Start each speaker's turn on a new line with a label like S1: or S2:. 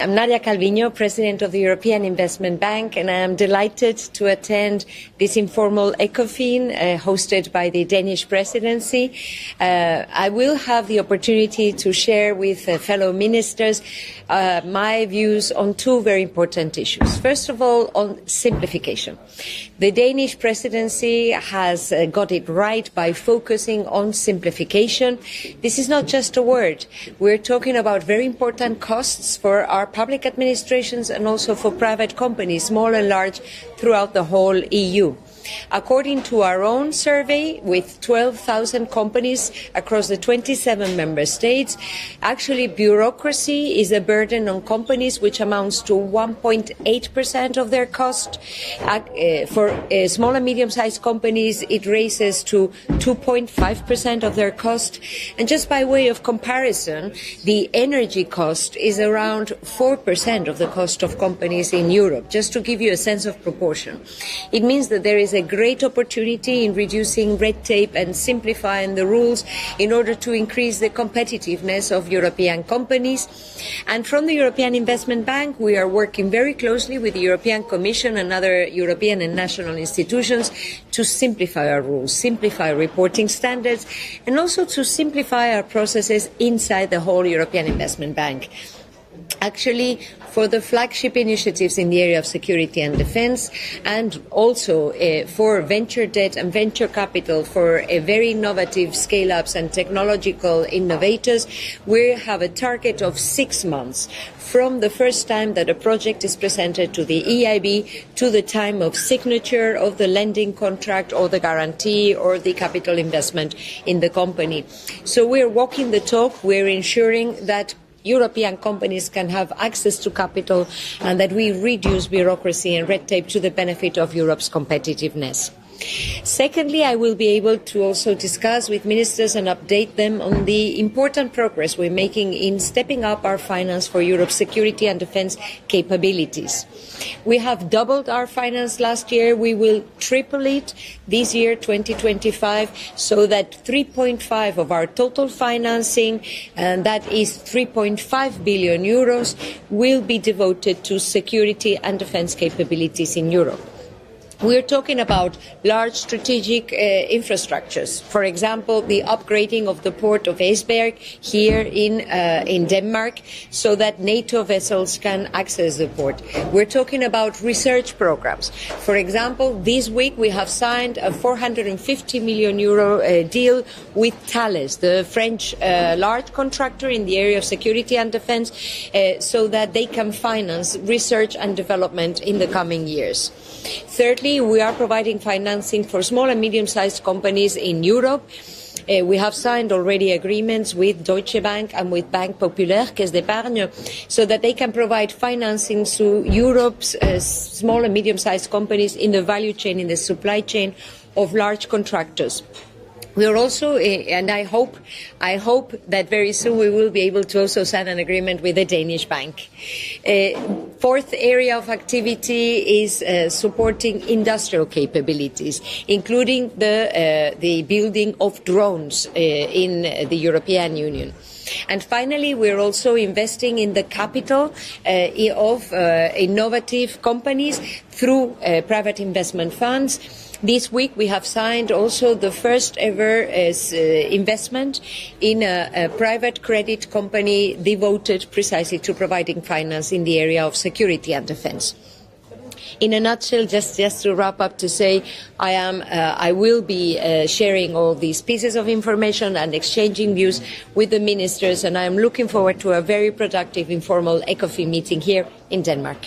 S1: I'm Nadia Calviño, President of the European Investment Bank, and I am delighted to attend this informal ECOFIN hosted by the Danish presidency. I will have the opportunity to share with fellow ministers my views on two very important issues. First of all, on simplification. The Danish presidency has got it right by focusing on simplification. This is not just a word. We're talking about very important costs for our public administrations and also for private companies, small and large, throughout the whole EU. According to our own survey, with 12,000 companies across the 27 member states, actually bureaucracy is a burden on companies which amounts to 1.8% of their cost. For small and medium-sized companies, it raises to 2.5% of their cost. And just by way of comparison, the energy cost is around 4% of the cost of companies in Europe, just to give you a sense of proportion. It means that there is a great opportunity in reducing red tape and simplifying the rules in order to increase the competitiveness of European companies. And from the European Investment Bank, we are working very closely with the European Commission and other European and national institutions to simplify our rules, simplify reporting standards, and also to simplify our processes inside the whole European Investment Bank. Actually, for the flagship initiatives in the area of security and defense, and also for venture debt and venture capital for very innovative scale-ups and technological innovators, we have a target of 6 months from the first time that a project is presented to the EIB to the time of signature of the lending contract or the guarantee or the capital investment in the company. So we're walking the talk. We're ensuring that European companies can have access to capital and that we reduce bureaucracy and red tape to the benefit of Europe's competitiveness. Secondly, I will be able to also discuss with ministers and update them on the important progress we're making in stepping up our finance for Europe's security and defence capabilities. We have doubled our finance last year. We will triple it this year, 2025, so that 3.5 of our total financing, and that is 3.5 billion euros, will be devoted to security and defence capabilities in Europe. We're talking about large strategic infrastructures. For example, the upgrading of the port of Esbjerg here in Denmark, so that NATO vessels can access the port. We're talking about research programs. For example, this week we have signed a 450 million euro deal with Thales, the French large contractor in the area of security and defense, so that they can finance research and development in the coming years. Thirdly, we are providing financing for small and medium-sized companies in Europe. We have signed already agreements with Deutsche and with Banque Populaire, Caisse d'Épargne, so that they can provide financing to Europe's small and medium-sized companies in the value chain, in the supply chain of large contractors. We are also, and I hope that very soon we will be able to also sign an agreement with the Danish bank. Fourth area of activity is supporting industrial capabilities, including the building of drones in the European Union. And finally, we're also investing in the capital of innovative companies through private investment funds. This week we have signed also the first ever investment in a private credit company devoted precisely to providing finance in the area of security and defense. In a nutshell, just to wrap up, to say I will be sharing all these pieces of information and exchanging views with the ministers, and I am looking forward to a very productive informal ECOFIN meeting here in Denmark.